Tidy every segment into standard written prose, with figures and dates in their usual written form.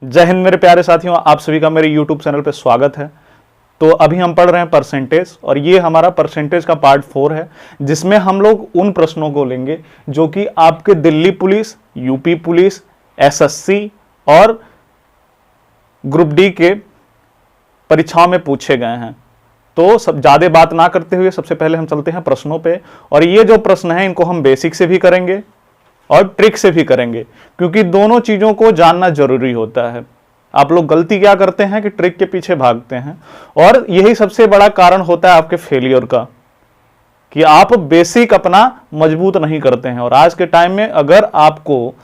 जय हिंद मेरे प्यारे साथियों, आप सभी का मेरे YouTube चैनल पे स्वागत है। तो अभी हम पढ़ रहे हैं परसेंटेज और ये हमारा परसेंटेज का पार्ट 4 है, जिसमें हम लोग उन प्रश्नों को लेंगे जो कि आपके Delhi police, UP police, SSC और ग्रुप डी के परीक्षाओं में पूछे गए हैं। तो सब ज्यादा बात ना करते हुए सबसे पहले हम चलते हैं प्रश्नों पे। और ये जो प्रश्न है इनको हम बेसिक से भी करेंगे और ट्रिक से भी करेंगे, क्योंकि दोनों चीजों को जानना जरूरी होता है। आप लोग गलती क्या करते हैं कि ट्रिक के पीछे भागते हैं, और यही सबसे बड़ा कारण होता है आपके फेलियर का, कि आप बेसिक अपना मजबूत नहीं करते हैं। और आज के टाइम में अगर आपको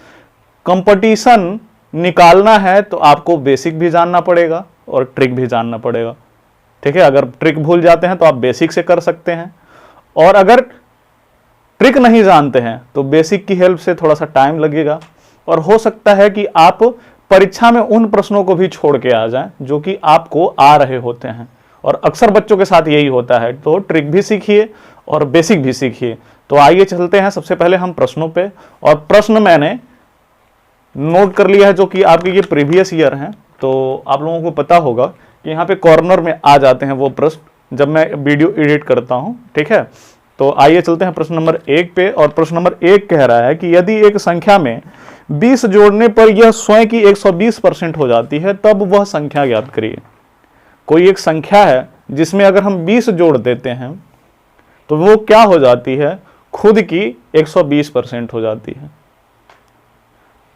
कंपटीशन निकालना है तो आपको बेसिक भी जानना पड़ेगा और ट्रिक भी जानना पड़ेगा। ठीक है, अगर ट्रिक भूल जाते हैं तो आप बेसिक से कर सकते हैं, और अगर ट्रिक नहीं जानते हैं तो बेसिक की हेल्प से थोड़ा सा टाइम लगेगा, और हो सकता है कि आप परीक्षा में उन प्रश्नों को भी छोड़ के आ जाएं जो कि आपको आ रहे होते हैं। और अक्सर बच्चों के साथ यही होता है। तो ट्रिक भी सीखिए और बेसिक भी सीखिए। तो आइए चलते हैं सबसे पहले हम प्रश्नों पे। और प्रश्न मैंने नोट कर लिया है जो कि आपके ये प्रीवियस ईयर हैं। तो आप लोगों को पता होगा कि यहाँ पे कॉर्नर में आ जाते हैं वो प्रश्न जब मैं वीडियो एडिट करता हूं। ठीक है, तो आइए चलते हैं प्रश्न नंबर 1 पे। और प्रश्न नंबर 1 कह रहा है कि यदि एक संख्या में 20 जोड़ने पर यह स्वयं की 120% हो जाती है तब वह संख्या ज्ञात करिए। कोई एक संख्या है जिसमें अगर हम 20 जोड़ देते हैं तो वो क्या हो जाती है, खुद की 120% हो जाती है।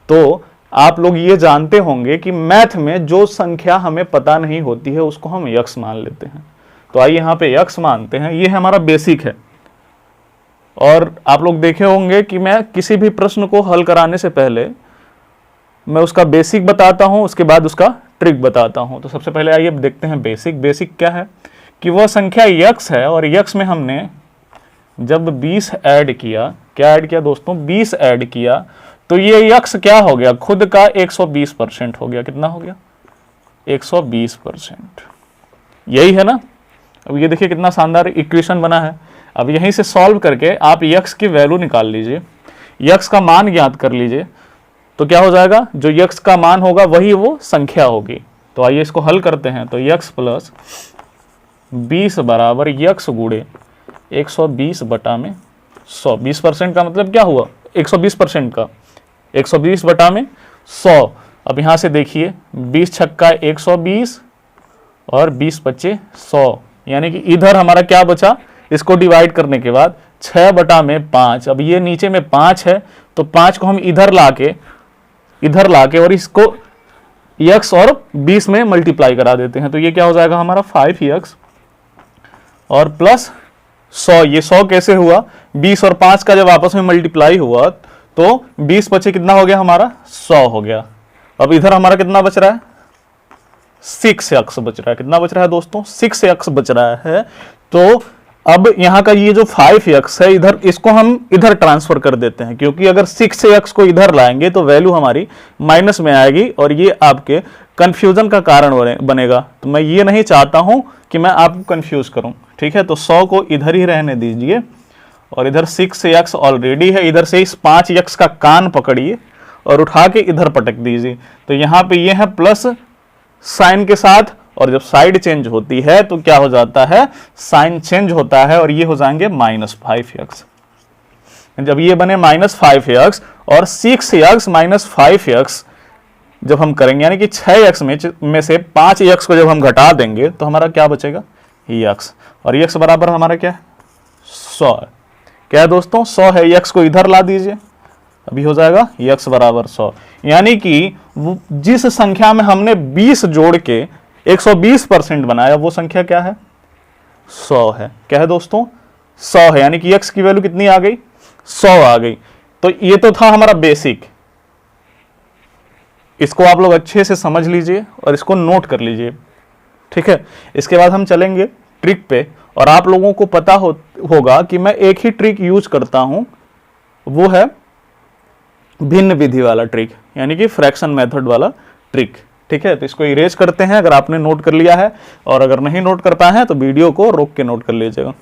तो आप लोग ये जानते होंगे कि मैथ में जो संख्या हमें पता नहीं होती है उसको हम यक्स मान लेते हैं। तो आइए यहां पे यक्स मानते हैं। ये हमारा बेसिक है। और आप लोग देखे होंगे कि मैं किसी भी प्रश्न को हल कराने से पहले मैं उसका बेसिक बताता हूं, उसके बाद उसका ट्रिक बताता हूं। तो सबसे पहले आइए देखते हैं बेसिक। बेसिक क्या है कि वह संख्या यक्स है, और यक्स में हमने जब 20 ऐड किया, क्या ऐड किया दोस्तों, 20 ऐड किया, तो ये यक्स क्या हो गया, खुद का 120% हो गया। कितना हो गया, 120%। यही है ना। अब ये देखिए कितना शानदार इक्वेशन बना है। अब यहीं से सॉल्व करके आप यक्स की वैल्यू निकाल लीजिए, यक्स का मान ज्ञात कर लीजिए। तो क्या हो जाएगा, जो यक्स का मान होगा वही वो संख्या होगी। तो आइए इसको हल करते हैं। तो यक्स प्लस 20 बराबर यक्स गुणे 120 बटा में 100। 20% का मतलब क्या हुआ, 120% का 120 बटा में 100। अब यहां से देखिए 20 छक्का 120 और 20 बचे 100, यानी कि इधर हमारा क्या बचा, इसको डिवाइड करने के बाद 6 बटा में 5। अब ये नीचे में 5 है तो 5 को हम इधर लाके और इसको यक्स और 20 में मल्टीप्लाई करा देते हैं। तो ये क्या हो जाएगा हमारा 5x और प्लस 100। ये 100 कैसे हुआ, 20 और 5 का जब आपस में मल्टीप्लाई हुआ तो 20 बचे कितना हो गया हमारा, 100 हो गया। अब इधर हमारा कितना बच रहा है, 6x बच रहा है। कितना बच रहा है दोस्तों, 6x बच रहा है। तो अब यहां का ये जो 5x है, इधर इसको हम इधर ट्रांसफर कर देते हैं, क्योंकि अगर 6x को इधर लाएंगे तो वैल्यू हमारी माइनस में आएगी और ये आपके कंफ्यूजन का कारण बनेगा। तो मैं ये नहीं चाहता हूं कि मैं आपको कंफ्यूज करूं। ठीक है, तो 100 को इधर ही रहने दीजिए, और इधर 6x ऑलरेडी है, इधर से इस 5x का कान पकड़िए और उठा के इधर पटक दीजिए। तो यहां पर यह है प्लस साइन के साथ, और जब साइड चेंज होती है तो क्या हो जाता है, साइन चेंज होता है, और ये हो जाएंगे -5x। जब ये बने -5x और 6x माइनस 5x जब हम करेंगे, यानी कि 6x में से 5x को जब हम घटा देंगे तो हमारा क्या बचेगा, x। और x बराबर हमारा क्या है, 100 है। क्या है दोस्तों, 100 है। x को इधर ला दीजिए, अभी हो जाएगा x बराबर 100। यानी कि जिस संख्या में हमने 20 जोड़ के 120% बनाया वो संख्या क्या है, 100 है। क्या है दोस्तों, 100 है। यानी कि x की वैल्यू कितनी आ गई, 100 आ गई। तो ये तो था हमारा बेसिक। इसको आप लोग अच्छे से समझ लीजिए और इसको नोट कर लीजिए। ठीक है, इसके बाद हम चलेंगे ट्रिक पे। और आप लोगों को पता होगा कि मैं एक ही ट्रिक यूज करता हूं, वो है भिन्न विधि वाला ट्रिक, यानी कि फ्रैक्शन मेथड वाला ट्रिक। ठीक है, तो इसको इरेज करते हैं अगर आपने नोट कर लिया है, और अगर नहीं नोट कर पाए हैं तो वीडियो को रोक के नोट कर लीजिएगा।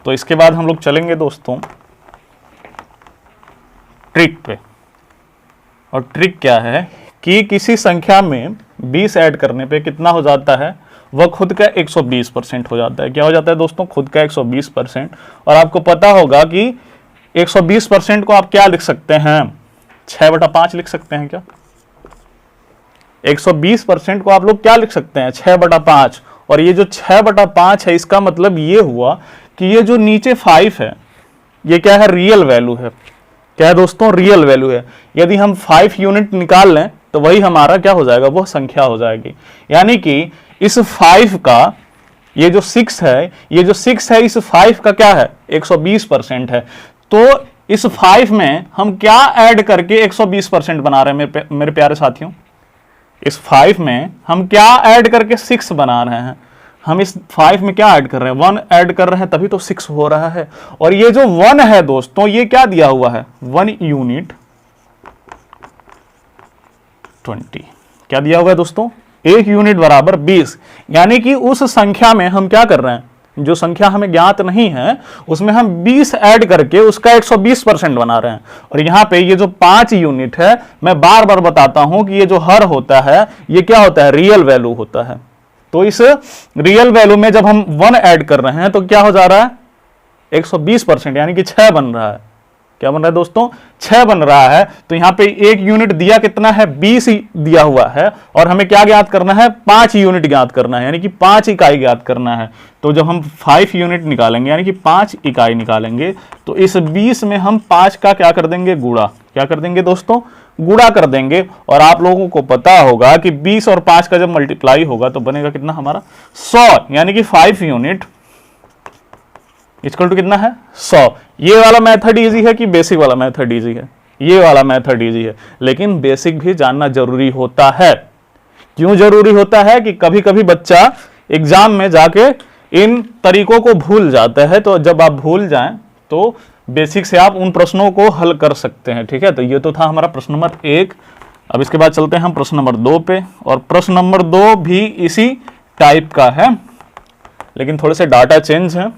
तो इसके बाद हम लोग चलेंगे दोस्तों ट्रिक पे। और ट्रिक क्या है कि किसी संख्या में 20 ऐड करने पे कितना हो जाता है, वह खुद का 120% हो जाता है। क्या हो जाता है दोस्तों, खुद का 120%। और आपको पता होगा कि 120% को आप क्या लिख सकते हैं, 6/5 लिख सकते हैं क्या? 120% को आप लोग क्या लिख सकते हैं, 6/5। और ये जो 6/5 है, इसका मतलब ये हुआ कि ये जो नीचे 5 है, ये क्या है, रियल वैल्यू है। क्या है दोस्तों, रियल वैल्यू है। यदि हम 5 यूनिट निकाल लें तो वही हमारा क्या हो जाएगा, वो संख्या हो जाएगी। यानी कि इस 5 का ये जो 6 है, ये जो 6 है इस 5 का क्या है, 120% है। तो इस 5 में हम क्या ऐड करके 120% बना रहे हैं मेरे प्यारे साथियों? इस 5 में हम क्या ऐड करके 6 बना रहे हैं? हम इस 5 में क्या ऐड कर रहे हैं, 1 ऐड कर रहे हैं, तभी तो 6 हो रहा है। और ये जो 1 है दोस्तों, ये क्या दिया हुआ है, 1 यूनिट 20। क्या दिया हुआ है दोस्तों, 1 यूनिट बराबर 20। यानी कि उस संख्या में हम क्या कर रहे हैं, जो संख्या हमें ज्ञात नहीं है उसमें हम 20 ऐड करके उसका 120% बना रहे हैं। और यहां पे ये जो 5 यूनिट है, मैं बार बार बताता हूं कि ये जो हर होता है, ये क्या होता है, रियल वैल्यू होता है। तो इस रियल वैल्यू में जब हम 1 ऐड कर रहे हैं तो क्या हो जा रहा है, 120%, यानी कि 6 बन रहा है। क्या बन रहा है दोस्तों, 6 बन रहा है। तो यहां पे 1 यूनिट दिया कितना है, 20 दिया हुआ है। और हमें क्या ज्ञात करना है, 5 यूनिट ज्ञात करना है, यानी कि 5 इकाई ज्ञात करना है। तो जब हम 5 यूनिट निकालेंगे, यानी कि 5 इकाई निकालेंगे, तो इस 20 में हम 5 का क्या कर देंगे, गुणा। क्या कर देंगे दोस्तों, गुणा कर देंगे। और आप लोगों को पता होगा कि 20 और 5 का जब मल्टीप्लाई होगा तो बनेगा कितना हमारा, 100। यानी कि 5 यूनिट इक्वल टू कितना है, 100। ये वाला मेथड इजी है कि बेसिक वाला मेथड इजी है? ये वाला मेथड इजी है, लेकिन बेसिक भी जानना जरूरी होता है। क्यों जरूरी होता है कि कभी कभी बच्चा एग्जाम में जाके इन तरीकों को भूल जाता है। तो जब आप भूल जाएं तो बेसिक से आप उन प्रश्नों को हल कर सकते हैं। ठीक है, तो ये तो था हमारा प्रश्न नंबर 1। अब इसके बाद चलते हैं हम प्रश्न नंबर 2 पे। और प्रश्न नंबर 2 भी इसी टाइप का है, लेकिन थोड़े से डाटा चेंज है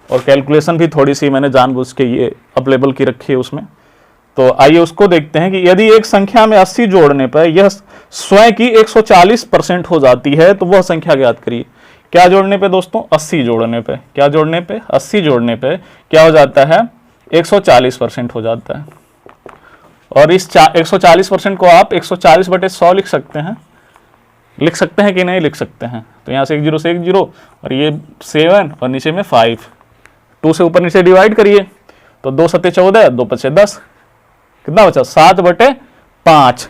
और कैलकुलेशन भी थोड़ी सी मैंने जानबूझ के ये अवेलेबल की रखी है उसमें। तो आइए उसको देखते हैं कि यदि एक संख्या में 80 जोड़ने पर यह स्वयं की 140% हो जाती है तो वह संख्या ज्ञात करिए। क्या जोड़ने पे दोस्तों, 80 जोड़ने पे। क्या जोड़ने पे, 80 जोड़ने पे क्या हो जाता है, 140% हो जाता है। और इस 140% को आप 140/100 लिख सकते हैं। लिख सकते हैं कि नहीं लिख सकते हैं? तो यहाँ से 1 0 से 1 0 और ये 7 और नीचे में 5, 2 से ऊपर नीचे डिवाइड करिए तो 2 7 14, 2 5 10, कितना बचा, 7/5।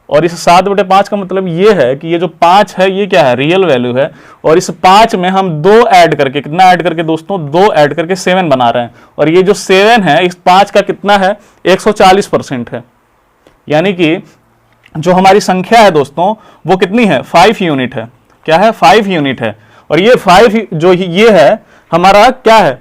और इस 7/5 का मतलब ये है कि ये जो 5 है ये क्या है, रियल वैल्यू है। और इस 5 में हम 2 ऐड करके, कितना ऐड करके दोस्तों, 2 ऐड करके 7 बना रहे हैं। और ये जो 7 है इस 5 का कितना है, 140% है। यानी कि जो हमारी संख्या है दोस्तों वो कितनी है, 5 यूनिट है। क्या है, 5 यूनिट है। और ये 5 जो ये है हमारा क्या है,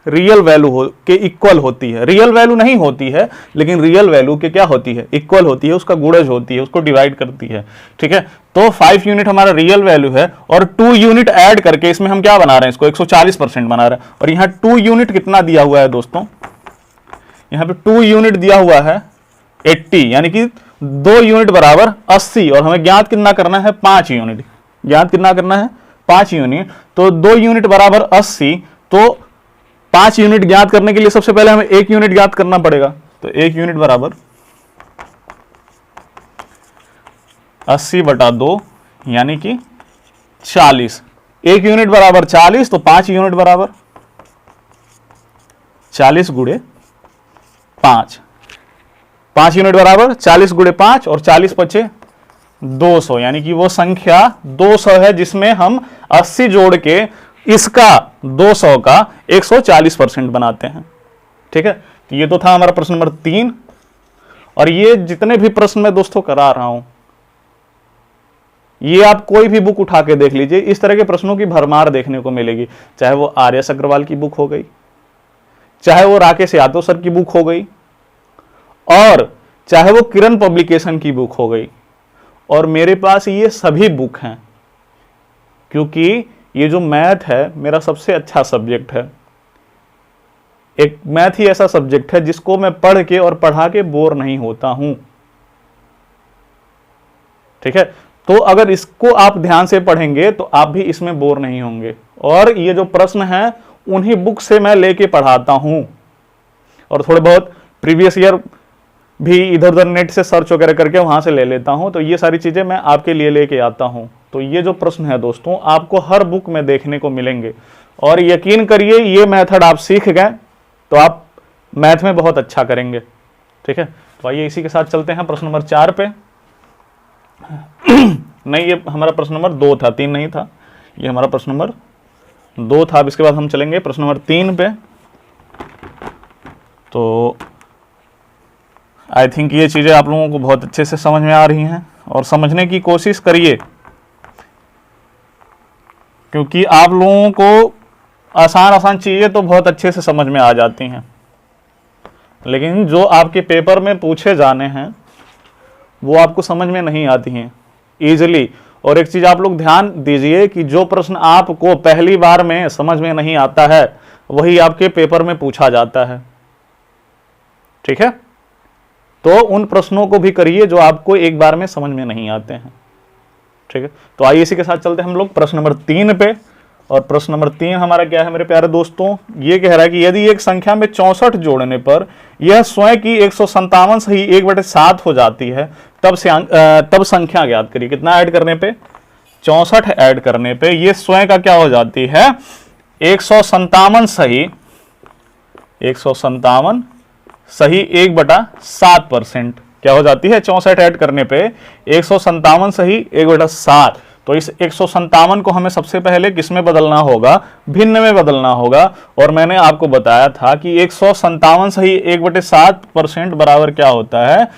रियल वैल्यू के इक्वल होती है। रियल वैल्यू नहीं होती है, लेकिन रियल वैल्यू के क्या होती है, इक्वल होती है, उसका गुणज होती है, उसको डिवाइड करती है। ठीक है, तो 5 यूनिट हमारा रियल वैल्यू है। और 2 यूनिट ऐड करके इसमें हम क्या बना रहे हैं, इसको 140% बना रहे हैं। और यहाँ 2 यूनिट कितना दिया हुआ है दोस्तों, यहाँ पे 2 यूनिट दिया हुआ है 80, यानी कि 2 यूनिट बराबर 80। और हमें ज्ञात कितना करना है, 5 यूनिट। ज्ञात कितना करना है, 5 यूनिट। तो 2 यूनिट बराबर 80। तो 5 यूनिट ज्ञात करने के लिए सबसे पहले हमें 1 यूनिट ज्ञात करना पड़ेगा। तो 1 यूनिट बराबर 80/2 यानी कि 40। 1 यूनिट बराबर 40, तो 5 यूनिट बराबर 40 गुणे 5। 5 यूनिट बराबर 40 गुणे 5 और 40 बचे 200, यानी कि वो संख्या 200 है जिसमें हम 80 जोड़ के इसका 200 का 140% बनाते हैं। ठीक है, तो ये तो था हमारा प्रश्न नंबर 3। और ये जितने भी प्रश्न मैं दोस्तों करा रहा हूं, ये आप कोई भी बुक उठा के देख लीजिए, इस तरह के प्रश्नों की भरमार देखने को मिलेगी। चाहे वो आर्यस अग्रवाल की बुक हो गई, चाहे वो राकेश यादव सर की बुक हो गई, और चाहे वो किरण पब्लिकेशन की बुक हो गई। और मेरे पास ये सभी बुक हैं, क्योंकि ये जो मैथ है मेरा सबसे अच्छा सब्जेक्ट है। एक मैथ ही ऐसा सब्जेक्ट है जिसको मैं पढ़ के और पढ़ा के बोर नहीं होता हूं। ठीक है, तो अगर इसको आप ध्यान से पढ़ेंगे तो आप भी इसमें बोर नहीं होंगे। और ये जो प्रश्न है उन्हीं बुक से मैं लेके पढ़ाता हूं, और थोड़े बहुत प्रीवियस ईयर भी इधर उधर नेट से सर्च वगैरह करके वहां से ले लेता हूं। तो ये सारी चीजें मैं आपके लिए लेके आता हूं। तो ये जो प्रश्न है दोस्तों आपको हर बुक में देखने को मिलेंगे, और यकीन करिए ये मेथड आप सीख गए तो आप मैथ में बहुत अच्छा करेंगे। ठीक है, तो आइए इसी के साथ चलते हैं प्रश्न नंबर 4 पे। नहीं, ये हमारा प्रश्न नंबर 2 था, 3 नहीं था, ये हमारा प्रश्न नंबर 2 था। अब इसके बाद हम चलेंगे प्रश्न नंबर 3 पे। तो आई थिंक ये चीजें आप लोगों को बहुत अच्छे से समझ में आ रही हैं, और समझने की कोशिश करिए, क्योंकि आप लोगों को आसान आसान चीजें तो बहुत अच्छे से समझ में आ जाती हैं, लेकिन जो आपके पेपर में पूछे जाने हैं वो आपको समझ में नहीं आती हैं इजीली। और एक चीज आप लोग ध्यान दीजिए कि जो प्रश्न आपको पहली बार में समझ में नहीं आता है वही आपके पेपर में पूछा जाता है। ठीक है, तो उन प्रश्नों को भी करिए जो आपको एक बार में समझ में नहीं आते हैं। ठीक है, तो आइए इसी के साथ चलते हैं हम लोग प्रश्न नंबर 3 पे। और प्रश्न नंबर 3 हमारा क्या है मेरे प्यारे दोस्तों, ये कह रहा है कि यदि एक संख्या में 64 जोड़ने पर यह स्वयं की 157 सही 1/7 हो जाती है, तब संख्या ज्ञात करिए। कितना ऐड करने पे? 64 ऐड करने पे ये स्वयं का क्या हो जाती है? 157 सही 157 क्या हो जाती है? 64 ऐड करने पे 157 सही 1/7। तो इस 157 को हमें सबसे पहले किस में बदलना होगा? भिन्न में बदलना होगा। और मैंने आपको बताया था कि 157 सही 1/7% बराबर क्या होता है?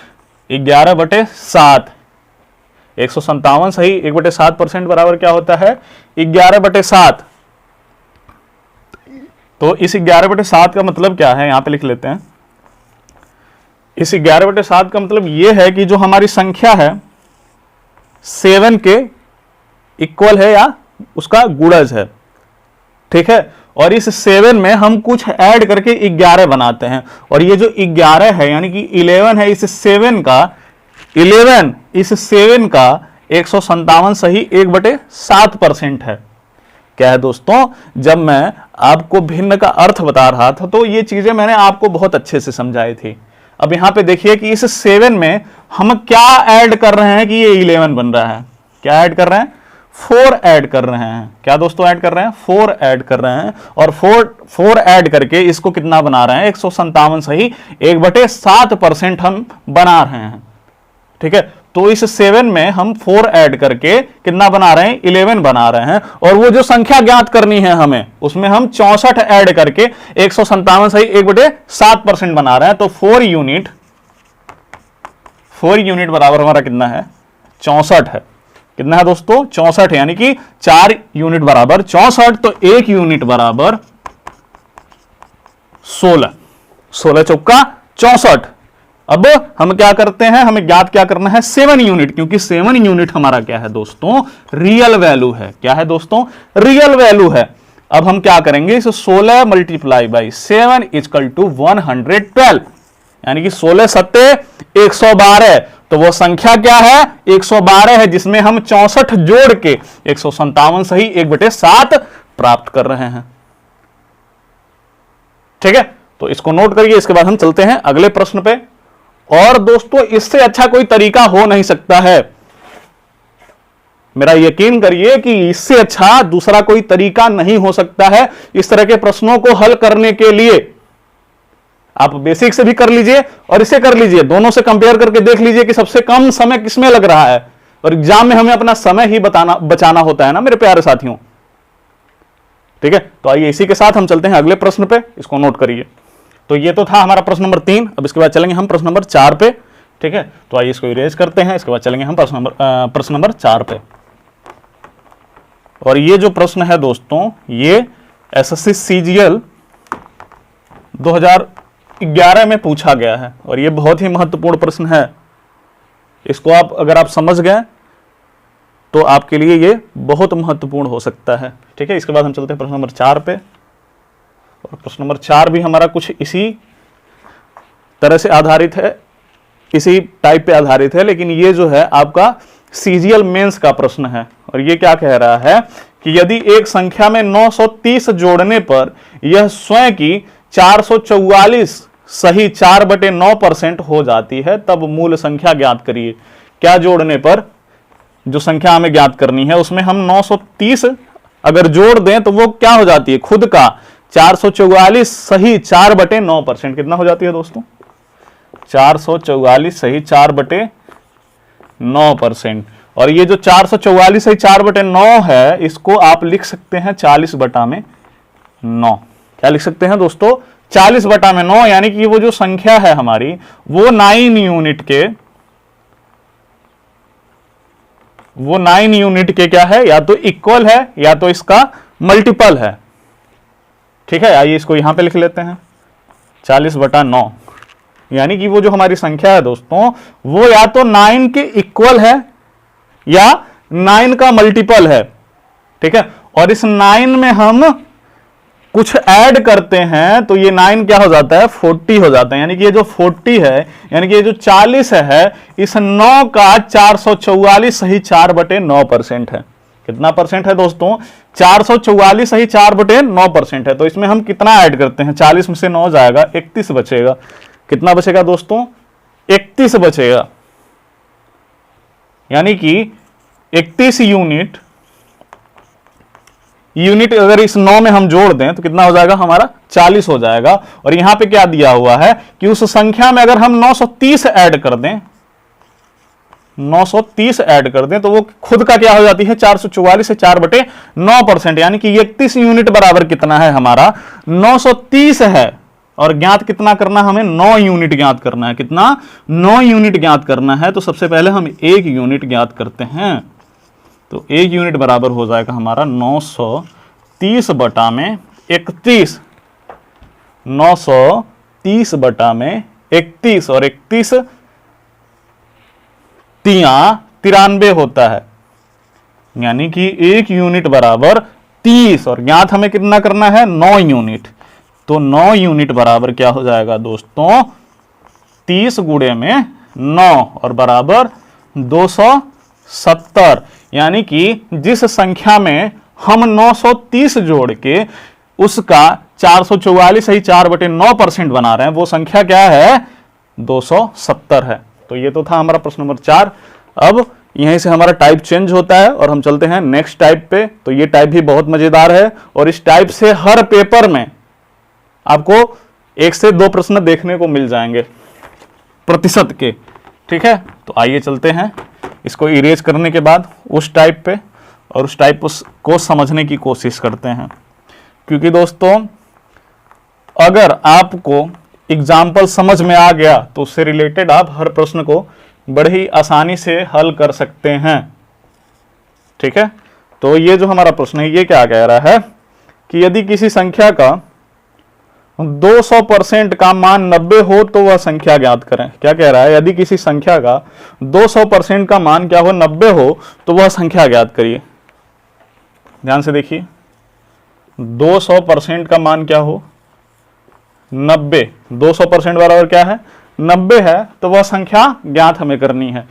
11/7। 157 सही 1/7% बराबर क्या होता है? 11/7। तो इस 11/7 का मतलब क्या है, यहां पे लिख लेते हैं। इस 11/7 का मतलब यह है कि जो हमारी संख्या है 7 के इक्वल है या उसका गुणज है। ठीक है, और इस 7 में हम कुछ ऐड करके 11 बनाते हैं, और ये जो 11 है यानी कि 11 है, इस 7 का 157 सही 1/7% है। क्या है दोस्तों, जब मैं आपको भिन्न का अर्थ बता रहा था तो ये चीजें मैंने आपको बहुत अच्छे से समझाई थी। अब यहां पे देखिए कि इस 7 में हम क्या ऐड कर रहे हैं कि ये 11 बन रहा है। क्या ऐड कर रहे हैं? 4 ऐड कर रहे हैं। क्या दोस्तों ऐड कर रहे हैं? 4 ऐड कर रहे हैं, और 4 ऐड करके इसको कितना बना रहे हैं? 157 सही 1/7% हम बना रहे हैं। ठीक है, तो इस 7 में हम 4 ऐड करके कितना बना रहे हैं? 11 बना रहे हैं। और वो जो संख्या ज्ञात करनी है हमें, उसमें हम 64 ऐड करके 157 सही 1/7% बना रहे हैं। तो 4 यूनिट बराबर हमारा कितना है? 64 है। कितना है दोस्तों? 64 है, यानी कि 4 यूनिट बराबर 64। तो 1 यूनिट बराबर 16। 16 चौका 64। अब हम क्या करते हैं, हमें ज्ञात क्या करना है? 7 यूनिट, क्योंकि 7 यूनिट हमारा क्या है दोस्तों? रियल वैल्यू है। क्या है दोस्तों? रियल वैल्यू है। अब हम क्या करेंगे? इस 16 मल्टीप्लाई बाई 7 इक्वल टू 112, यानी कि 16 सत्ते 112। तो वो संख्या क्या है? 112 है, जिसमें हम 64 जोड़ के 157 सही 1/7 प्राप्त कर रहे हैं। ठीक है, तो इसको नोट करिए। इसके बाद हम चलते हैं अगले प्रश्न पे। और दोस्तों इससे अच्छा कोई तरीका हो नहीं सकता है, मेरा यकीन करिए कि इससे अच्छा दूसरा कोई तरीका नहीं हो सकता है इस तरह के प्रश्नों को हल करने के लिए। आप बेसिक से भी कर लीजिए और इसे कर लीजिए, दोनों से कंपेयर करके देख लीजिए कि सबसे कम समय किसमें लग रहा है। और एग्जाम में हमें अपना समय ही बचाना होता है ना मेरे प्यारे साथियों। ठीक है, तो आइए इसी के साथ हम चलते हैं अगले प्रश्न पे। इसको नोट करिए। तो ये तो था हमारा प्रश्न नंबर 3। अब इसके बाद चलेंगे हम प्रश्न नंबर 4 पे। ठीक है, तो आइए इसको इरेज करते हैं। इसके बाद चलेंगे हम प्रश्न नंबर 4 पे। और ये जो प्रश्न है दोस्तों, ये एसएससी सीजीएल 2011 में पूछा गया है, और ये बहुत ही महत्वपूर्ण प्रश्न है। इसको आप अगर आप समझ गए तो आपके लिए ये बहुत महत्वपूर्ण हो सकता है। ठीक है, इसके बाद हम चलते हैं प्रश्न नंबर 4 पे। और प्रश्न नंबर 4 भी हमारा कुछ इसी तरह से आधारित है, इसी टाइप पे आधारित है, लेकिन ये जो है आपका सीजीएल मेंस का प्रश्न है। और ये क्या कह रहा है कि यदि एक संख्या में 930 जोड़ने पर यह स्वयं की 444 सही 4/9% हो जाती है, तब मूल संख्या ज्ञात करिए। क्या जोड़ने पर? जो संख्या हमें ज्ञात करनी है उसमें हम 930 अगर जोड़ दें तो वो क्या हो जाती है? खुद का 444 सही 4/9%। कितना हो जाती है दोस्तों? 444 सही 4/9%। और ये जो 444 सही 4/9 है, इसको आप लिख सकते हैं 40/9। क्या लिख सकते हैं दोस्तों? 40/9, यानी कि वो जो संख्या है हमारी वो 9 यूनिट के क्या है? या तो इक्वल है या तो इसका मल्टीपल है। ठीक है, आइए इसको यहां पे लिख लेते हैं 40/9, यानी कि वो जो हमारी संख्या है दोस्तों वो या तो 9 के इक्वल है या 9 का मल्टीपल है। ठीक है, और इस 9 में हम कुछ ऐड करते हैं तो ये 9 क्या हो जाता है? 40 हो जाता है। यानी कि ये जो 40 है, यानी कि ये जो 40 है, इस 9 का 444 सही 4/9% है। कितना परसेंट है दोस्तों? 444 सही 4/9% है। तो इसमें हम कितना ऐड करते हैं? 40 में से 9 जाएगा, 31 बचेगा। कितना बचेगा दोस्तों? 31 बचेगा। यानी कि 31 यूनिट अगर इस 9 में हम जोड़ दें तो कितना हो जाएगा हमारा? 40 हो जाएगा। और यहां पे क्या दिया हुआ है कि उस संख्या में अगर हम 930 ऐड कर दें, 930 ऐड कर दें तो वो खुद का क्या हो जाती है? 444 से 4/9%। यानी कि 31 यूनिट बराबर कितना है हमारा? 930 है। और ज्ञात कितना करना हमें? 9 यूनिट ज्ञात करना है। कितना? 9 यूनिट ज्ञात करना है। तो सबसे पहले हम 1 यूनिट ज्ञात करते हैं। तो 1 यूनिट बराबर हो जाएगा हमारा 930/31। 930/31 और 31 93 होता है। यानी कि 1 यूनिट बराबर 30। और ज्ञात हमें कितना करना है? 9 यूनिट। तो 9 यूनिट बराबर क्या हो जाएगा दोस्तों? 30 गुणे में 9 और बराबर 270। यानी कि जिस संख्या में हम 930 जोड़ के उसका 444 सही 4/9% बना रहे हैं, वो संख्या क्या है? 270 है। तो ये तो था हमारा प्रश्न नंबर 4। अब यहीं से हमारा टाइप चेंज होता है और हम चलते हैं नेक्स्ट टाइप पे। तो ये टाइप भी बहुत मजेदार है और इस टाइप से हर पेपर में आपको 1 से 2 प्रश्न देखने को मिल जाएंगे प्रतिशत के। ठीक है, तो आइए चलते हैं इसको इरेज करने के बाद उस टाइप पे और उस टाइप को समझने की कोशिश करते हैं। क्योंकि दोस्तों अगर आपको एग्जाम्पल समझ में आ गया तो उससे रिलेटेड आप हर प्रश्न को बड़े ही आसानी से हल कर सकते हैं। ठीक है, तो ये जो हमारा प्रश्न है ये क्या कह रहा है कि यदि किसी संख्या का 200% का मान 90 हो तो वह संख्या ज्ञात करें। क्या कह रहा है? यदि किसी संख्या का 200% का मान क्या हो? 90 हो तो वह संख्या ज्ञात करिए। ध्यान से देखिए, 200% का मान क्या हो? 90। 200% बराबर क्या है? 90 है। तो वह संख्या ज्ञात हमें करनी है।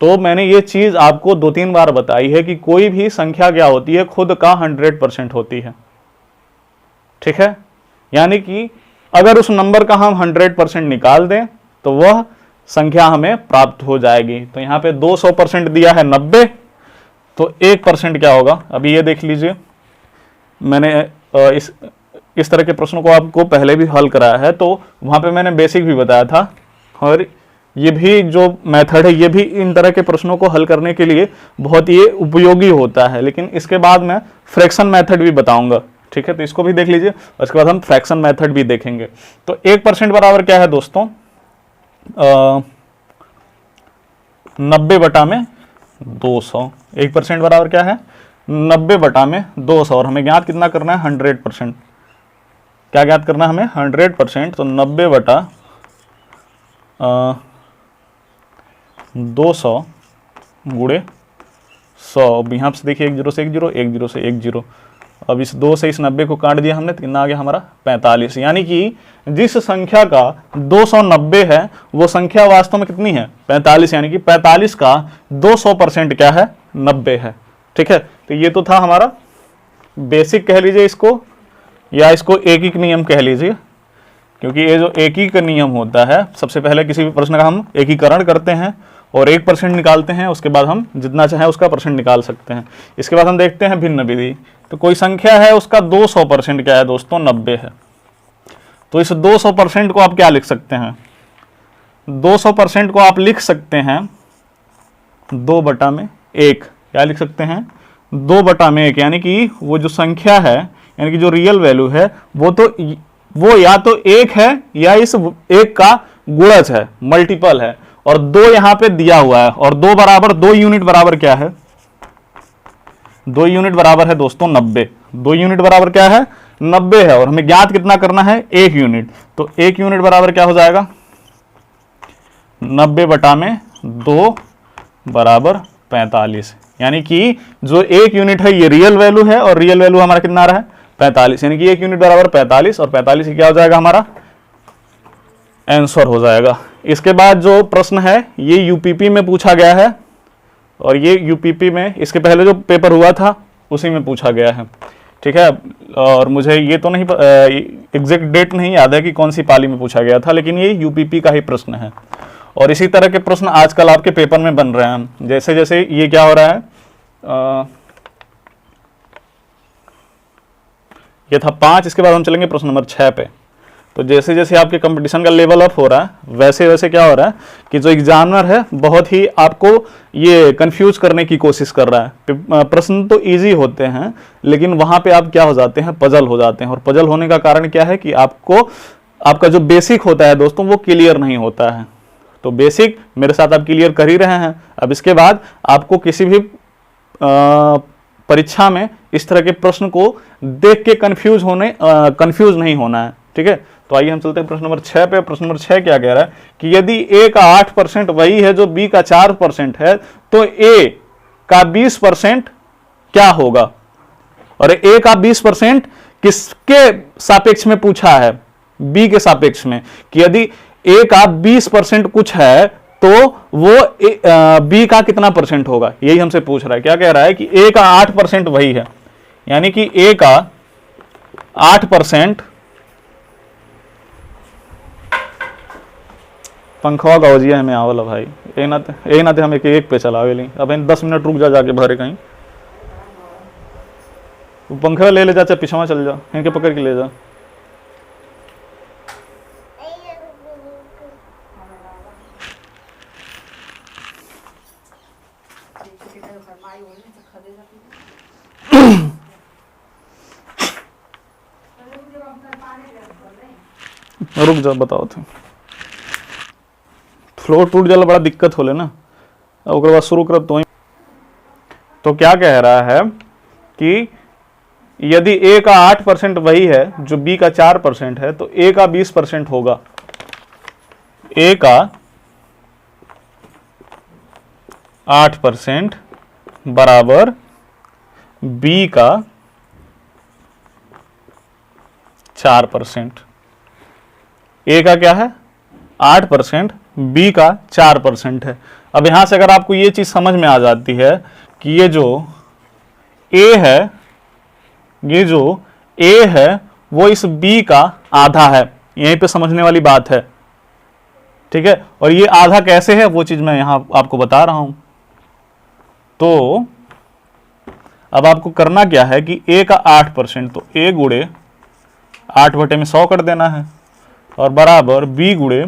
तो मैंने ये चीज आपको 2-3 बार बताई है कि कोई भी संख्या क्या होती है? खुद का 100% होती है। ठीक है, यानी कि अगर उस नंबर का हम 100% निकाल दें तो वह संख्या हमें प्राप्त हो जाएगी। तो यहां पे 200% दिया है 90, तो 1% क्या होगा? अभी ये देख लीजिए, मैंने इस तरह के प्रश्नों को आपको पहले भी हल कराया है, तो वहां पे मैंने बेसिक भी बताया था। और ये भी जो मेथड है ये भी इन तरह के प्रश्नों को हल करने के लिए बहुत ही उपयोगी होता है। लेकिन इसके बाद मैं फ्रैक्शन मेथड भी बताऊंगा। ठीक है, तो इसको भी देख लीजिए और इसके बाद हम फ्रैक्शन मेथड भी देखेंगे। तो 1% बराबर क्या है दोस्तों? 90/200। 1% बराबर क्या है? 90/200। और हमें ज्ञात कितना करना है? 100%। क्या ज्ञात करना है हमें? 100%। तो 90/200 गुणे 100। यहां से देखिए 1 0 से 1 0, 1 0 से 1 0 अब इस 2 से इस 90 को काट दिया हमने तो कितना आ गया हमारा 45। यानी कि जिस संख्या का 290 है वो संख्या वास्तव में कितनी है 45, यानी कि 45 का 200% क्या है 90 है। ठीक है, तो ये तो था हमारा बेसिक कह लीजिए इसको, या इसको एकीक नियम कह लीजिए, क्योंकि ये जो एकीक नियम होता है, सबसे पहले किसी भी प्रश्न का हम एकीकरण करते हैं और 1% निकालते हैं, उसके बाद हम जितना चाहें उसका परसेंट निकाल सकते हैं। इसके बाद हम देखते हैं भिन्न विधि। तो कोई संख्या है उसका 200% क्या है दोस्तों 90 है, तो इस 200% को आप क्या लिख सकते हैं, 200% को आप लिख सकते हैं 2/1। क्या लिख सकते हैं 2/1, यानी कि वो जो संख्या है, यानी कि जो रियल वैल्यू है वो या तो 1 है या इस 1 का गुणज है, मल्टीपल है, और 2 यहां पे दिया हुआ है, और 2 बराबर 2 यूनिट बराबर क्या है 2 यूनिट बराबर है दोस्तों 90। 2 यूनिट बराबर क्या है 90 है, और हमें ज्ञात कितना करना है 1 यूनिट। तो 1 यूनिट बराबर क्या हो जाएगा 90/2 बराबर 45। यानी कि जो 1 यूनिट है ये रियल वैल्यू है, और रियल वैल्यू हमारा कितना आ रहा है 45, यानी कि 1 यूनिट बराबर 45, और 45 क्या हो जाएगा हमारा आंसर हो जाएगा। इसके बाद जो प्रश्न है ये यूपीपी में पूछा गया है, और ये यूपीपी में इसके पहले जो पेपर हुआ था उसी में पूछा गया है। ठीक है, और मुझे ये तो नहीं एग्जैक्ट डेट नहीं याद है कि कौन सी पाली में पूछा गया था, लेकिन ये यूपीपी का ही प्रश्न है। और इसी तरह के प्रश्न आजकल आपके पेपर में बन रहे हैं। जैसे जैसे ये क्या हो रहा है, ये था 5, इसके बाद हम चलेंगे प्रश्न नंबर 6 पे। तो जैसे जैसे आपके कंपटीशन का लेवल अप हो रहा है वैसे वैसे क्या हो रहा है कि जो एग्जामिनर है बहुत ही आपको ये कंफ्यूज करने की कोशिश कर रहा है। प्रश्न तो इजी होते हैं, लेकिन वहां पे आप क्या हो जाते हैं पजल हो जाते हैं, और पजल होने का कारण क्या है कि आपका जो बेसिक होता है दोस्तों वो क्लियर नहीं होता है। तो बेसिक मेरे साथ आप क्लियर कर ही रहे हैं, अब इसके बाद आपको किसी भी परीक्षा में इस तरह के प्रश्न को देख के कंफ्यूज नहीं होना है। ठीक है, तो आइए हम चलते हैं प्रश्न नंबर 6 पे। प्रश्न नंबर 6 क्या कह रहा है कि यदि A का 8% वही है जो B का 4% है, तो A का 20% क्या होगा। और A का 20% किसके सापेक्ष में पूछा है, B के सापेक्ष में, कि यदि A का 20% कुछ है तो वो B का कितना परसेंट होगा, यही हमसे पूछ रहा है। क्या कह रहा है कि A का 8% वही है, यानी कि A का 8%, पंखवा गौजिया हमें आवला भाई, ए नाते हम एक पे चलावे ली। अब 10 मिनट रुक जा जाके भरे कहीं, तो पंखा ले जा, चाहे पिछवा चल जा, इनके पकड़ के ले जा। रुक जा, बताओ थे फ्लोर टूट जाला बड़ा दिक्कत होले ना, अब बाद शुरू करब तो क्या कह रहा है कि यदि A का 8% वही है जो B का 4% है, तो A का 20% होगा। A का 8% बराबर B का 4%। A का क्या है 8%, B का 4% है। अब यहां से अगर आपको ये चीज समझ में आ जाती है कि ये जो A है वो इस B का आधा है, यहीं पे समझने वाली बात है। ठीक है, और ये आधा कैसे है वो चीज मैं यहां आपको बता रहा हूं। तो अब आपको करना क्या है कि A का 8%, तो A गुणे 8/100 कर देना है, और बराबर B गुणे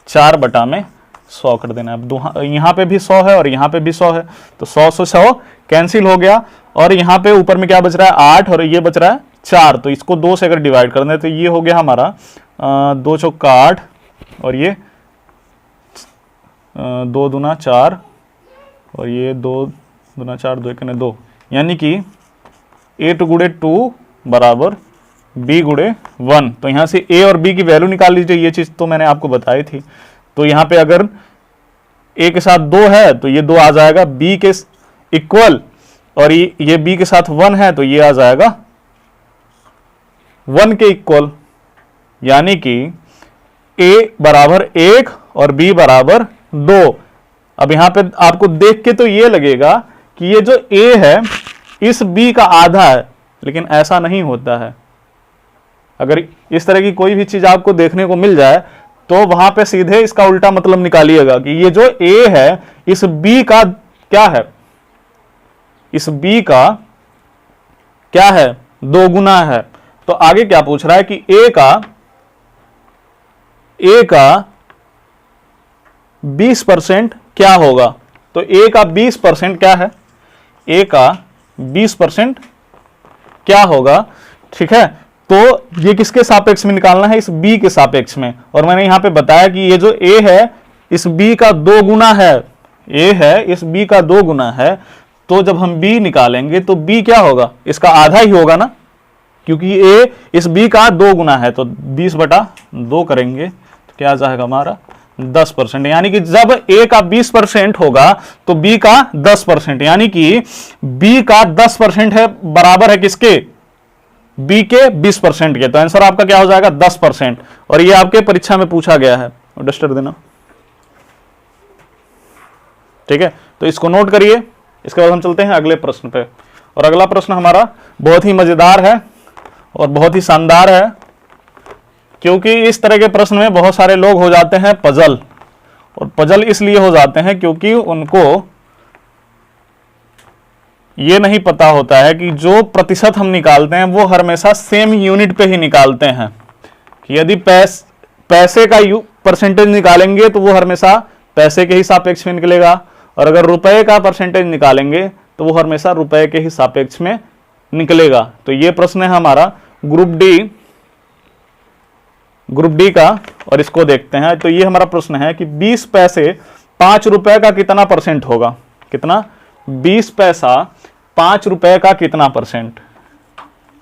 4/100 कर देना है। अब यहाँ पे भी 100 है और यहाँ पे भी 100 है, तो 100 से 100 कैंसिल हो गया, और यहाँ पे ऊपर में क्या बच रहा है 8 और ये बच रहा है 4। तो इसको 2 से अगर डिवाइड कर दें तो ये हो गया हमारा 2 चौका 8, और ये 2 दूना 4, और ये 2 दूना 4, 2 एकने 2, यानी कि 8 गुणे 2 बराबर B गुणे 1। तो यहां से A और B की वैल्यू निकाल लीजिए, ये चीज तो मैंने आपको बताई थी। तो यहां पे अगर A के साथ 2 है तो ये 2 आ जाएगा, B के इक्वल और ये b के साथ 1 है तो ये आ जाएगा 1 के इक्वल, यानी कि a बराबर 1 और b बराबर 2। अब यहां पे आपको देख के तो ये लगेगा कि ये जो a है इस b का आधा है, लेकिन ऐसा नहीं होता है। अगर इस तरह की कोई भी चीज आपको देखने को मिल जाए तो वहां पे सीधे इसका उल्टा मतलब निकालिएगा कि ये जो a है इस b का क्या है, इस b का क्या है, 2 गुना है। तो आगे क्या पूछ रहा है कि a का 20% क्या होगा। तो a का 20% क्या है, a का 20% क्या होगा, ठीक है। तो ये किसके सापेक्ष में निकालना है, इस b के सापेक्ष में। और मैंने यहां पे बताया कि ये जो a है इस b का 2 गुना है, a है इस b का 2 गुना है। तो जब हम b निकालेंगे तो b क्या होगा, इसका आधा ही होगा ना, क्योंकि a इस b का 2 गुना है। तो 20/2 करेंगे तो क्या आ जाएगा हमारा 10%, यानी कि जब a का 20% होगा तो b का 10%, यानी कि b का 10% है, बराबर है किसके, b के 20% के। तो आंसर आपका क्या हो जाएगा 10%। और ये आपके परीक्षा में पूछा गया है, डस्टर देना, ठीक है। तो इसको नोट करिए। इसके बाद हम चलते हैं अगले प्रश्न पे। और अगला प्रश्न हमारा बहुत ही मजेदार है और बहुत ही शानदार है, क्योंकि इस तरह के प्रश्न में बहुत सारे लोग हो जाते हैं पजल। और पजल इसलिए हो जाते हैं क्योंकि उनको ये नहीं पता होता है कि जो प्रतिशत हम निकालते हैं वो हमेशा सेम यूनिट पे ही निकालते हैं। कि यदि पैसे का परसेंटेज निकालेंगे तो वो हमेशा पैसे के ही सापेक्ष में निकलेगा, और अगर रुपए का परसेंटेज निकालेंगे तो वो हमेशा रुपए के ही सापेक्ष में निकलेगा। तो ये प्रश्न है हमारा ग्रुप डी का, और इसको देखते हैं। तो ये हमारा प्रश्न है कि 20 पैसे 5 रुपए का कितना परसेंट होगा, कितना, 20 पैसा 5 रुपए का कितना परसेंट।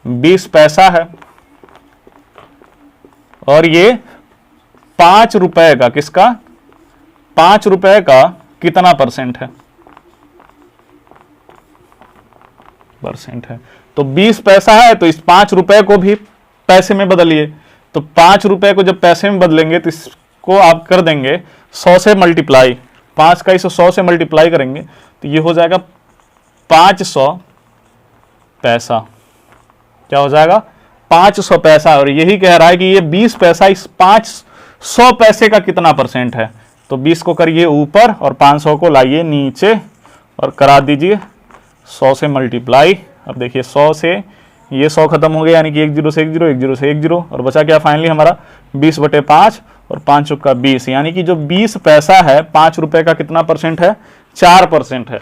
20 पैसा है और ये 5 रुपए का, किसका, 5 रुपए का कितना परसेंट है, तो 20 पैसा है तो इस 5 रुपए को भी पैसे में बदलिए। तो 5 रुपए को जब पैसे में बदलेंगे तो इसको आप कर देंगे 100 से मल्टीप्लाई, 5 का इसे 100 से मल्टीप्लाई करेंगे तो ये हो जाएगा 500 पैसा। क्या हो जाएगा, 500 पैसा। और यही कह रहा है कि ये 20 पैसा इस 500 पैसे का कितना परसेंट है। तो 20 को करिए ऊपर और 500 को लाइए नीचे और करा दीजिए 100 से मल्टीप्लाई। अब देखिए 100 से ये 100 खत्म हो गया, यानी कि 1 0 से 1 0, 1 0 से 1 0, और बचा क्या फाइनली हमारा 20/5 और 5 चौका 20, यानी कि जो 20 पैसा है 5 रुपए का कितना परसेंट है, 4% है।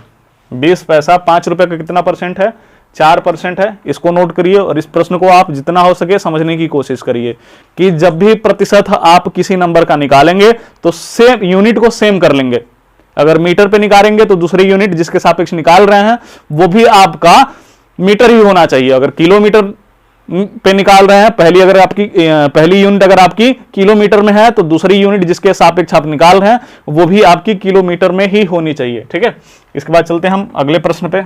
20 पैसा 5 रुपए का कितना परसेंट है, 4% है। इसको नोट करिए और इस प्रश्न को आप जितना हो सके समझने की कोशिश करिए कि जब भी प्रतिशत आप किसी नंबर का निकालेंगे तो सेम यूनिट को सेम कर लेंगे। अगर मीटर पे निकालेंगे तो दूसरी यूनिट जिसके सापेक्ष निकाल रहे हैं वो भी आपका मीटर ही होना चाहिए। अगर किलोमीटर पे निकाल रहे हैं, पहली यूनिट अगर आपकी किलोमीटर में है तो दूसरी यूनिट जिसके सापेक्ष आप निकाल रहे हैं वो भी आपकी किलोमीटर में ही होनी चाहिए, ठीक है। इसके बाद चलते हैं हम अगले प्रश्न पे,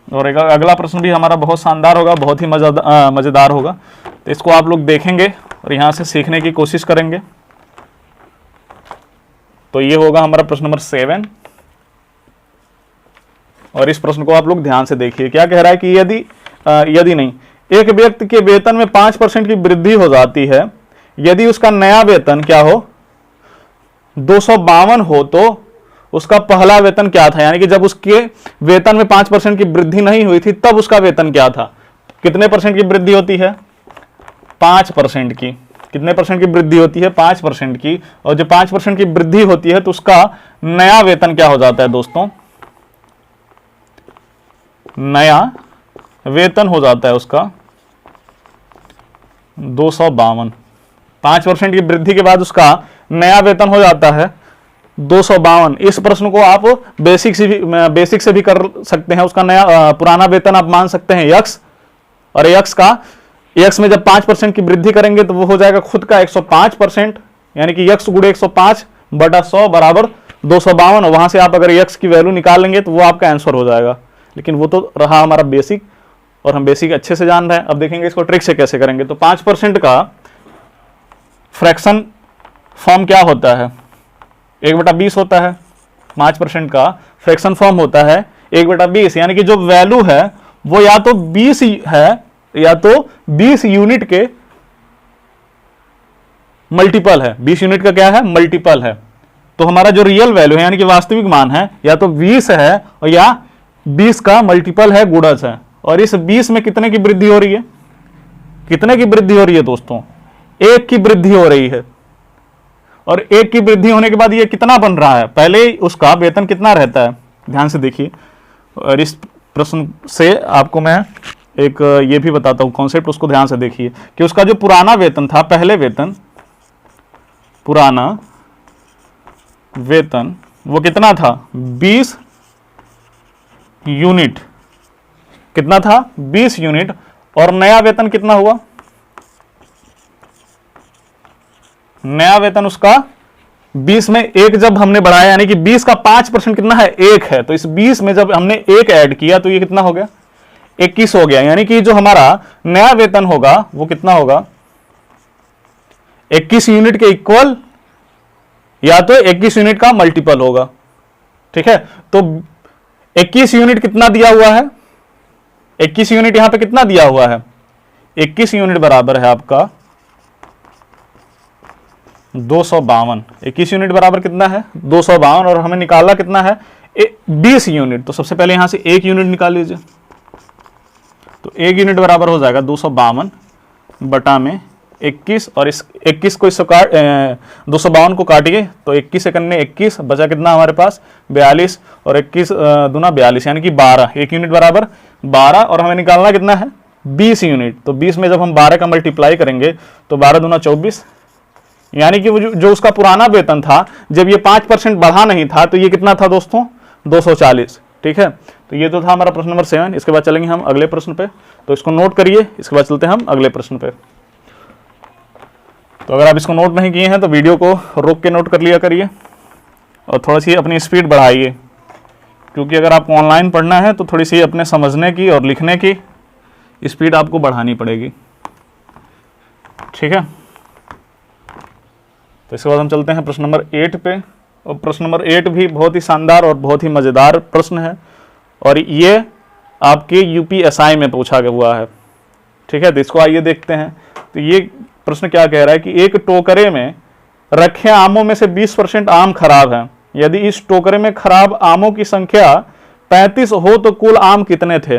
और अगला प्रश्न भी हमारा बहुत शानदार होगा, बहुत ही मजेदार होगा। तो इसको आप लोग देखेंगे और यहां से सीखने की कोशिश करेंगे। तो ये होगा हमारा प्रश्न नंबर 7, और इस प्रश्न को आप लोग ध्यान से देखिए। क्या कह रहा है कि यदि नहीं, एक व्यक्ति के वेतन में 5% की वृद्धि हो जाती है, यदि उसका नया वेतन क्या हो, 252 हो, तो उसका पहला वेतन क्या था। यानी कि जब उसके वेतन में 5% की वृद्धि नहीं हुई थी तब उसका वेतन क्या था। कितने परसेंट की वृद्धि होती है, 5% की। कितने परसेंट की वृद्धि होती है, 5% की। और जब 5% की वृद्धि होती है तो उसका नया वेतन क्या हो जाता है दोस्तों, नया वेतन हो जाता है उसका 252। 5% की वृद्धि के बाद उसका नया वेतन हो जाता है 252। इस प्रश्न को आप बेसिक से भी कर सकते हैं। उसका नया पुराना वेतन आप मान सकते हैं यक्स, और यक्स में जब 5% की वृद्धि करेंगे तो वो हो जाएगा खुद का 105%, यानी कि यक्स गुणे 105/100 बराबर 252। वहां से आप अगर यक्स की वैल्यू निकाल लेंगे तो वो आपका आंसर हो जाएगा। लेकिन वो तो रहा हमारा बेसिक, और हम बेसिक अच्छे से जान रहे हैं। अब देखेंगे इसको ट्रिक से कैसे करेंगे। तो 5% का फ्रैक्शन फॉर्म क्या होता है, 1/20 होता है। 5% का फ्रैक्शन फॉर्म होता है 1/20, यानी कि जो वैल्यू है वो या तो 20 है या तो 20 यूनिट के मल्टीपल है। 20 यूनिट का क्या है, मल्टीपल है। तो हमारा जो रियल वैल्यू है यानी कि वास्तविक मान है या तो 20 है और या 20 का मल्टीपल है, गुणज है। और इस 20 में कितने की वृद्धि हो रही है, कितने की वृद्धि हो रही है दोस्तों, 1 की वृद्धि हो रही है। और 1 की वृद्धि होने के बाद ये कितना बन रहा है, पहले उसका वेतन कितना रहता है, ध्यान से देखिए। और इस प्रश्न से आपको मैं एक ये भी बताता हूं कॉन्सेप्ट, उसको ध्यान से देखिए कि उसका जो पुराना वेतन था, पहले वेतन, पुराना वेतन वो कितना था, 20 यूनिट। कितना था, 20 यूनिट। और नया वेतन कितना हुआ, नया वेतन उसका 20 में 1 जब हमने बढ़ाया, यानी कि 20 का 5% कितना है, 1 है। तो इस 20 में जब हमने 1 ऐड किया तो ये कितना हो गया, 21 हो गया। यानी कि जो हमारा नया वेतन होगा वो कितना होगा, 21 यूनिट के इक्वल या तो 21 यूनिट का मल्टीपल होगा। ठीक है, तो 21 यूनिट कितना दिया हुआ है, 21 यूनिट यहां पे कितना दिया हुआ है, 21 यूनिट बराबर है आपका 252। 21 यूनिट बराबर कितना है, 252। और हमें निकालना कितना है, 20 यूनिट। तो सबसे पहले यहां से 1 यूनिट निकाल लीजिए। तो 1 यूनिट बराबर हो जाएगा 252 बटा में 21। और इस 21 को, इस 252 को काटिए तो 21 से करने 21 बचा कितना हमारे पास, 42। और 21 दूना 42 यानी कि 12। 1 यूनिट बराबर 12। और हमें निकालना कितना है, 20 यूनिट। तो 20 में जब हम 12 का मल्टीप्लाई करेंगे तो 12 दूना 24, यानी कि वो जो उसका पुराना वेतन था, जब ये 5% बढ़ा नहीं था तो ये कितना था दोस्तों, 240। ठीक है, तो ये तो था हमारा प्रश्न नंबर 7। इसके बाद चलेंगे हम अगले प्रश्न पे, तो इसको नोट करिए। इसके बाद चलते हैं हम अगले प्रश्न पे। तो अगर आप इसको नोट नहीं किए हैं तो वीडियो को रोक के नोट कर लिया करिए और थोड़ा सी अपनी स्पीड बढ़ाइए, क्योंकि अगर आपको ऑनलाइन पढ़ना है तो थोड़ी सी अपने समझने की और लिखने की स्पीड आपको बढ़ानी पड़ेगी। ठीक है, तो इसके बाद हम चलते हैं प्रश्न नंबर 8 पे। और प्रश्न नंबर 8 भी बहुत ही शानदार और बहुत ही मज़ेदार प्रश्न है, और ये आपके यूपीएसआई में पूछा गया हुआ है। ठीक है, तो इसको आइए देखते हैं। तो ये प्रश्न क्या कह रहा है कि एक टोकरे में रखे आमों में से 20% आम खराब हैं। यदि इस टोकरे में खराब आमों की संख्या 35 हो तो कुल आम कितने थे।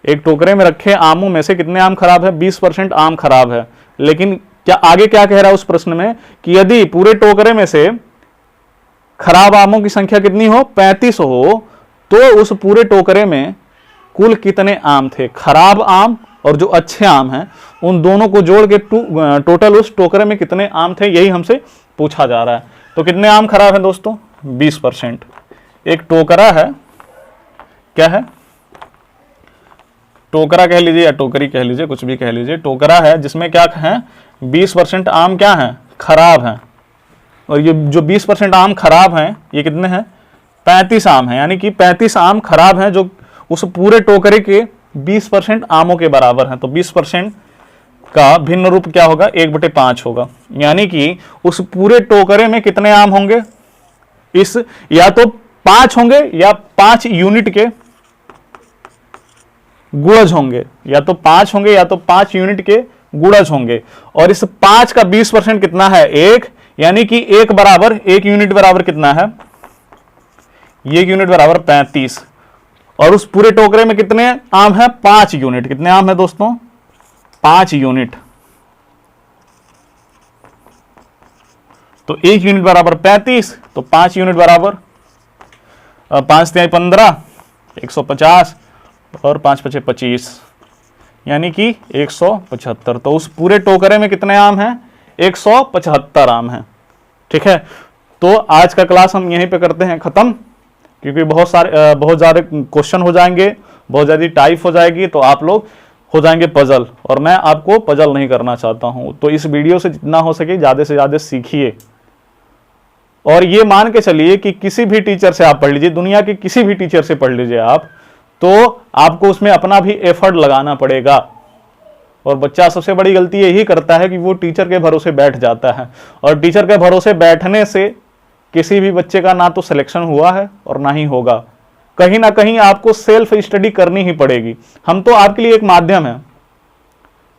एक टोकरे में रखे आमों में से कितने आम खराब है, 20% आम खराब है। लेकिन क्या आगे क्या कह रहा है उस प्रश्न में कि यदि पूरे टोकरे में से खराब आमों की संख्या कितनी हो, 35 हो, तो उस पूरे टोकरे में कुल कितने आम थे। खराब आम और जो अच्छे आम हैं उन दोनों को जोड़ के टोटल उस टोकरे में कितने आम थे, यही हमसे पूछा जा रहा है। तो कितने आम खराब हैं दोस्तों, 20%। एक टोकरा है, क्या है, टोकरा कह लीजिए या टोकरी कह लीजिए, कुछ भी कह लीजिए। टोकरा है जिसमें क्या है, 20% आम क्या हैं, खराब हैं। और ये जो 20% आम खराब हैं ये कितने हैं, 35 आम हैं। यानी कि 35 आम खराब हैं जो उस पूरे टोकरे के 20% आमों के बराबर हैं। तो 20% का भिन्न रूप क्या होगा, 1/5 होगा। यानी कि उस पूरे टोकरे में कितने आम होंगे, इस या तो 5 होंगे या 5 यूनिट के गुणज होंगे, या तो 5 होंगे या तो 5 यूनिट के गुणज होंगे। और इस 5 का 20% कितना है, 1। यानी कि 1 बराबर 1 यूनिट बराबर कितना है, 1 यूनिट बराबर 35। और उस पूरे टोकरे में कितने आम है, 5 यूनिट। कितने आम है दोस्तों, 5 यूनिट। तो 1 यूनिट बराबर 35, तो 5 यूनिट बराबर 5 तिहाई 15, 150 और 5 पचे 25, यानी कि 175। तो उस पूरे टोकरे में कितने आम हैं, 175 आम हैं। ठीक है, तो आज का क्लास हम यहीं पे करते हैं खत्म, क्योंकि बहुत ज़्यादा क्वेश्चन हो जाएंगे, बहुत ज़्यादा टाइप हो जाएगी, तो आप लोग हो जाएंगे पजल, और मैं आपको पजल नहीं करना चाहता हूं। तो इस वीडियो से जितना हो सके ज़्यादा से ज़्यादा सीखिए। और ये मान के चलिए कि किसी भी टीचर से आप पढ़ लीजिए, दुनिया के किसी भी टीचर से पढ़ लीजिए आप, तो आपको उसमें अपना भी एफर्ट लगाना पड़ेगा। और बच्चा सबसे बड़ी गलती यही करता है कि वो टीचर के भरोसे बैठ जाता है, और टीचर के भरोसे बैठने से किसी भी बच्चे का ना तो सिलेक्शन हुआ है और ना ही होगा। कहीं ना कहीं आपको सेल्फ स्टडी करनी ही पड़ेगी। हम तो आपके लिए एक माध्यम है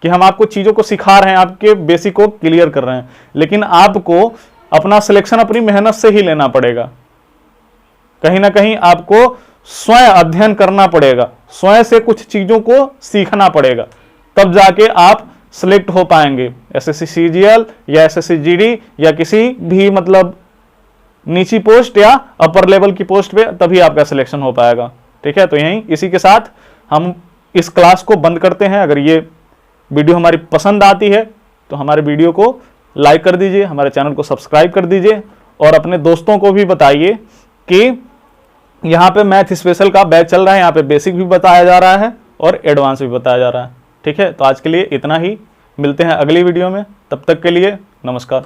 कि हम आपको चीजों को सिखा रहे हैं, आपके बेसिक को क्लियर कर रहे हैं, लेकिन आपको अपना सिलेक्शन अपनी मेहनत से ही लेना पड़ेगा। कहीं ना कहीं आपको स्वयं अध्ययन करना पड़ेगा, स्वयं से कुछ चीजों को सीखना पड़ेगा, तब जाके आप सिलेक्ट हो पाएंगे एसएससी सीजीएल या एसएससी जीडी या किसी भी मतलब नीची पोस्ट या अपर लेवल की पोस्ट पे, तभी आपका सिलेक्शन हो पाएगा। ठीक है, तो यहीं इसी के साथ हम इस क्लास को बंद करते हैं। अगर ये वीडियो हमारी पसंद आती है तो हमारे वीडियो को लाइक कर दीजिए, हमारे चैनल को सब्सक्राइब कर दीजिए, और अपने दोस्तों को भी बताइए कि यहाँ पे मैथ स्पेशल का बैच चल रहा है, यहाँ पे बेसिक भी बताया जा रहा है और एडवांस भी बताया जा रहा है। ठीक है, तो आज के लिए इतना ही, मिलते हैं अगली वीडियो में, तब तक के लिए नमस्कार।